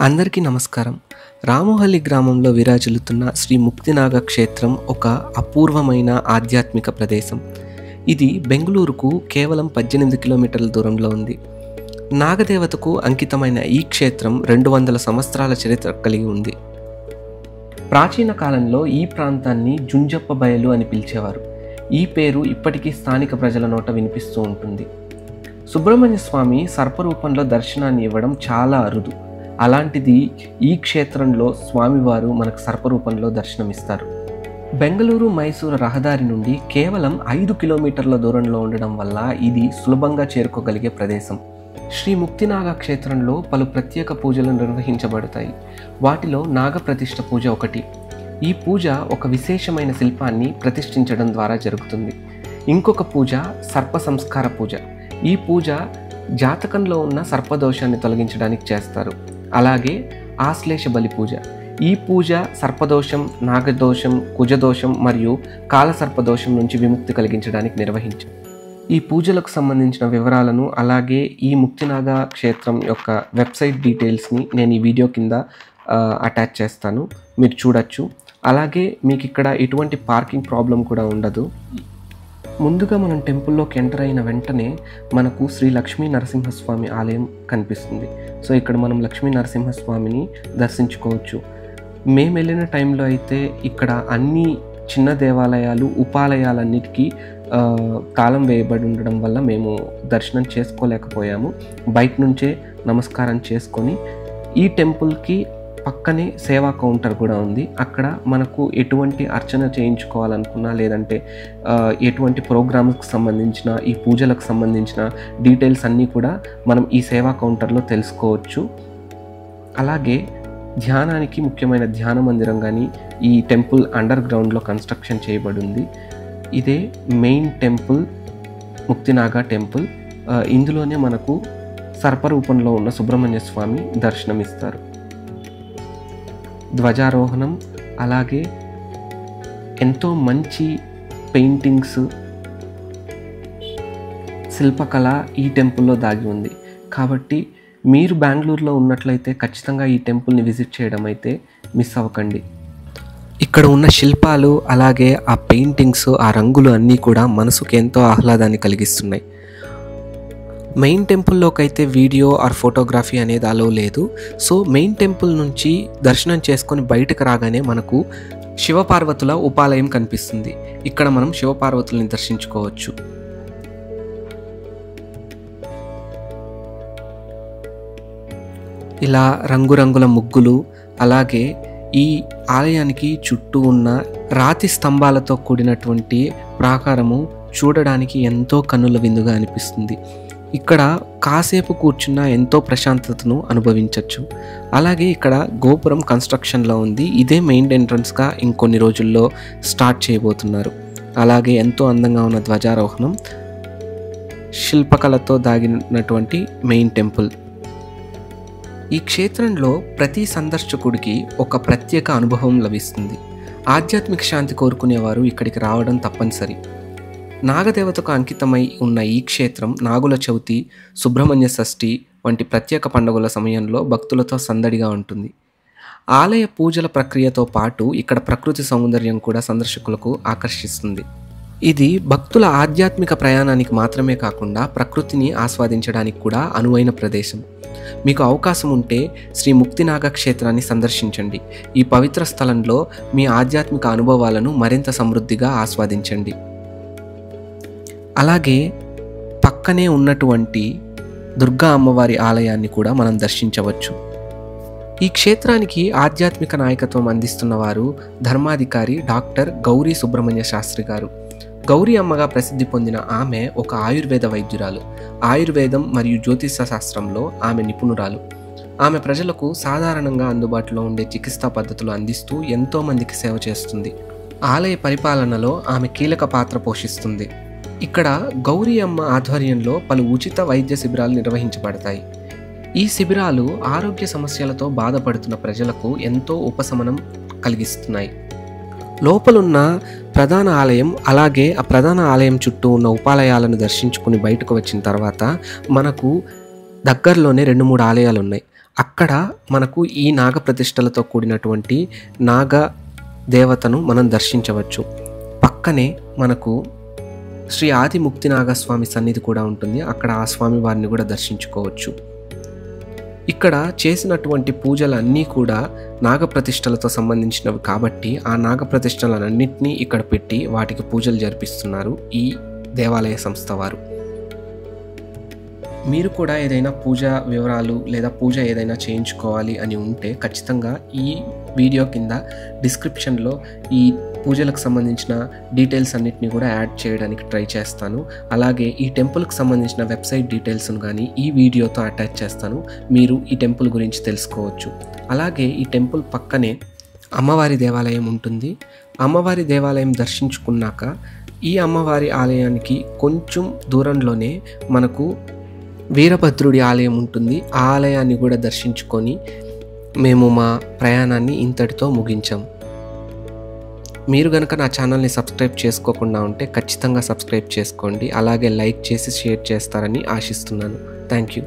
అందరికీ నమస్కారం. రామోహల్లి గ్రామంలో విరాజిల్లుతున్న శ్రీ ముక్తినాగ క్షేత్రం ఒక అపూర్వమైన ఆధ్యాత్మిక ప్రదేశం. ఇది బెంగుళూరుకు కేవలం 18 కిలోమీటర్ల దూరంలో ఉంది. నాగదేవతకు అంకితమైన ఈ క్షేత్రం 200 సంవత్సరాల చరిత్ర కలిగి ఉంది. ప్రాచీన కాలంలో ఈ ప్రాంతాన్ని జుంజప్ప బయలు అని పిలిచేవారు. ఈ పేరు ఇప్పటికీ స్థానిక ప్రజల నోట వినిపిస్తూ ఉంటుంది. సుబ్రహ్మణ్య స్వామి సర్పరూపంలో దర్శనాన్ని ఇవ్వడం చాలా అరుదు. అలాంటిది ఈ క్షేత్రంలో స్వామివారు మనకు సర్పరూపంలో దర్శనమిస్తారు. బెంగళూరు మైసూరు రహదారి నుండి కేవలం 5 కిలోమీటర్ల దూరంలో ఉండడం వల్ల ఇది సులభంగా చేరుకోగలిగే ప్రదేశం. శ్రీ ముక్తినాగ క్షేత్రంలో పలు ప్రత్యేక పూజలు నిర్వహించబడతాయి. వాటిలో నాగప్రతిష్ఠ పూజ ఒకటి. ఈ పూజ ఒక విశేషమైన శిల్పాన్ని ప్రతిష్ఠించడం ద్వారా జరుగుతుంది. ఇంకొక పూజ సర్ప సంస్కార పూజ. ఈ పూజ జాతకంలో ఉన్న సర్పదోషాన్ని తొలగించడానికి చేస్తారు. అలాగే ఆశ్లేష బలి పూజ. ఈ పూజ సర్పదోషం, నాగదోషం, కుజదోషం మరియు కాలసర్పదోషం నుంచి విముక్తి కలిగించడానికి నిర్వహించారు. ఈ పూజలకు సంబంధించిన వివరాలను అలాగే ఈ ముక్తినాగ క్షేత్రం యొక్క వెబ్సైట్ డీటెయిల్స్ని నేను ఈ వీడియో కింద అటాచ్ చేస్తాను, మీరు చూడొచ్చు. అలాగే మీకు ఇక్కడ ఎటువంటి పార్కింగ్ ప్రాబ్లం కూడా ఉండదు. ముందుగా మనం టెంపుల్లోకి ఎంటర్ అయిన వెంటనే మనకు శ్రీ లక్ష్మీ నరసింహస్వామి ఆలయం కనిపిస్తుంది. సో ఇక్కడ మనం లక్ష్మీ నరసింహస్వామిని దర్శించుకోవచ్చు. మేము వెళ్ళిన టైంలో అయితే ఇక్కడ అన్ని చిన్న దేవాలయాలు, ఉపాలయాలన్నిటికీ తాళం వేయబడి ఉండడం వల్ల మేము దర్శనం చేసుకోలేకపోయాము. బయట నుంచే నమస్కారం చేసుకొని ఈ టెంపుల్కి పక్కనే సేవా కౌంటర్ కూడా ఉంది. అక్కడ మనకు ఎటువంటి అర్చన చేయించుకోవాలనుకున్నా లేదంటే ఎటువంటి ప్రోగ్రామ్స్కి సంబంధించిన, ఈ పూజలకు సంబంధించిన డీటెయిల్స్ అన్నీ కూడా మనం ఈ సేవా కౌంటర్లో తెలుసుకోవచ్చు. అలాగే ధ్యానానికి ముఖ్యమైన ధ్యాన మందిరం కానీ ఈ టెంపుల్ అండర్ గ్రౌండ్లో కన్స్ట్రక్షన్ చేయబడి ఉంది. ఇదే మెయిన్ టెంపుల్, ముక్తినాగ టెంపుల్. ఇందులోనే మనకు సర్పరూపంలో ఉన్న సుబ్రహ్మణ్య స్వామి దర్శనమిస్తారు. ధ్వజారోహణం, అలాగే ఎంతో మంచి పెయింటింగ్స్, శిల్పకళ ఈ టెంపుల్లో దాగి ఉంది. కాబట్టి మీరు బెంగళూరులో ఉన్నట్లయితే ఖచ్చితంగా ఈ టెంపుల్ని విజిట్ చేయడం అయితే మిస్ అవ్వకండి. ఇక్కడ ఉన్న శిల్పాలు, అలాగే ఆ పెయింటింగ్స్, ఆ రంగులు అన్నీ కూడా మనసుకు ఎంతో ఆహ్లాదాన్ని కలిగిస్తున్నాయి. మెయిన్ టెంపుల్లోకి అయితే వీడియో ఆర్ ఫోటోగ్రఫీ అనేది అలో లేదు. సో మెయిన్ టెంపుల్ నుంచి దర్శనం చేసుకొని బయటకు రాగానే మనకు శివపార్వతుల ఉపాలయం కనిపిస్తుంది. ఇక్కడ మనం శివపార్వతుల్ని దర్శించుకోవచ్చు. ఇలా రంగురంగుల ముగ్గులు, అలాగే ఈ ఆలయానికి చుట్టూ ఉన్న రాతి స్తంభాలతో కూడినటువంటి ప్రాకారము చూడడానికి ఎంతో కన్నుల విందుగా అనిపిస్తుంది. ఇక్కడ కాసేపు కూర్చున్న ఎంతో ప్రశాంతతను అనుభవించవచ్చు. అలాగే ఇక్కడ గోపురం కన్స్ట్రక్షన్లో ఉంది. ఇదే మెయిన్ ఎంట్రన్స్గా ఇంకొన్ని రోజుల్లో స్టార్ట్ చేయబోతున్నారు. అలాగే ఎంతో అందంగా ఉన్న ధ్వజారోహణం, శిల్పకళతో దాగినటువంటి మెయిన్ టెంపుల్. ఈ క్షేత్రంలో ప్రతి సందర్శకుడికి ఒక ప్రత్యేక అనుభవం లభిస్తుంది. ఆధ్యాత్మిక శాంతి కోరుకునేవారు ఇక్కడికి రావడం తప్పనిసరి. నాగదేవతకు అంకితమై ఉన్న ఈ క్షేత్రం నాగుల చవితి, సుబ్రహ్మణ్య షష్ఠి వంటి ప్రత్యేక పండుగల సమయంలో భక్తులతో సందడిగా ఉంటుంది. ఆలయ పూజల ప్రక్రియతో పాటు ఇక్కడ ప్రకృతి సౌందర్యం కూడా సందర్శకులకు ఆకర్షిస్తుంది. ఇది భక్తుల ఆధ్యాత్మిక ప్రయాణానికి మాత్రమే కాకుండా ప్రకృతిని ఆస్వాదించడానికి కూడా అనువైన ప్రదేశం. మీకు అవకాశం ఉంటే శ్రీ ముక్తినాగ క్షేత్రాన్ని సందర్శించండి. ఈ పవిత్ర స్థలంలో మీ ఆధ్యాత్మిక అనుభవాలను మరింత సమృద్ధిగా ఆస్వాదించండి. అలాగే పక్కనే ఉన్నటువంటి దుర్గా అమ్మవారి ఆలయాన్ని కూడా మనం దర్శించవచ్చు. ఈ క్షేత్రానికి ఆధ్యాత్మిక నాయకత్వం అందిస్తున్న వారు ధర్మాధికారి డాక్టర్ గౌరీ సుబ్రహ్మణ్య శాస్త్రి గారు. గౌరీ అమ్మగా ప్రసిద్ధి పొందిన ఆమె ఒక ఆయుర్వేద వైద్యురాలు. ఆయుర్వేదం మరియు జ్యోతిష శాస్త్రంలో ఆమె నిపుణురాలు. ఆమె ప్రజలకు సాధారణంగా అందుబాటులో ఉండే చికిత్సా పద్ధతులు అందిస్తూ ఎంతో మందికి సేవ చేస్తుంది. ఆలయ పరిపాలనలో ఆమె కీలక పాత్ర పోషిస్తుంది. ఇక్కడ గౌరీ అమ్మ ఆధ్వర్యంలో పలు ఉచిత వైద్య శిబిరాలు నిర్వహించబడతాయి. ఈ శిబిరాలు ఆరోగ్య సమస్యలతో బాధపడుతున్న ప్రజలకు ఎంతో ఉపశమనం కలిగిస్తున్నాయి. లోపలున్న ప్రధాన ఆలయం, అలాగే ఆ ప్రధాన ఆలయం చుట్టూ ఉన్న ఉపాలయాలను దర్శించుకుని బయటకు వచ్చిన తర్వాత మనకు దగ్గరలోనే 2-3 ఆలయాలు ఉన్నాయి. అక్కడ మనకు ఈ నాగ ప్రతిష్టలతో కూడినటువంటి నాగ దేవతను మనం దర్శించవచ్చు. పక్కనే మనకు శ్రీ ఆది ముక్తినాగస్వామి సన్నిధి కూడా ఉంటుంది. అక్కడ ఆ స్వామి వారిని కూడా దర్శించుకోవచ్చు. ఇక్కడ చేసినటువంటి పూజలన్నీ కూడా నాగప్రతిష్టలతో సంబంధించినవి కాబట్టి ఆ నాగప్రతిష్టలన్నింటినీ ఇక్కడ పెట్టి వాటికి పూజలు జరిపిస్తున్నారు ఈ దేవాలయ సంస్థ వారు. మీరు కూడా ఏదైనా పూజ వివరాలు లేదా పూజ ఏదైనా చేయించుకోవాలి అని ఉంటే ఖచ్చితంగా ఈ వీడియో కింద డిస్క్రిప్షన్లో ఈ పూజలకు సంబంధించిన డీటెయిల్స్ అన్నిటిని కూడా యాడ్ చేయడానికి ట్రై చేస్తాను. అలాగే ఈ టెంపుల్కి సంబంధించిన వెబ్సైట్ డీటెయిల్స్ను కానీ ఈ వీడియోతో అటాచ్ చేస్తాను. మీరు ఈ టెంపుల్ గురించి తెలుసుకోవచ్చు. అలాగే ఈ టెంపుల్ పక్కనే అమ్మవారి దేవాలయం ఉంటుంది. అమ్మవారి దేవాలయం దర్శించుకున్నాక ఈ అమ్మవారి ఆలయానికి కొంచెం దూరంలోనే మనకు వీరభద్రుడి ఆలయం ఉంటుంది. ఆ ఆలయాన్ని కూడా దర్శించుకొని మేము మా ప్రయాణాన్ని ఇంతటితో ముగించాం. మీరు కనుక నా ఛానల్ని సబ్స్క్రైబ్ చేసుకోకుండా ఉంటే ఖచ్చితంగా సబ్స్క్రైబ్ చేసుకోండి. అలాగే లైక్ చేసి షేర్ చేస్తారని ఆశిస్తున్నాను. Thank you.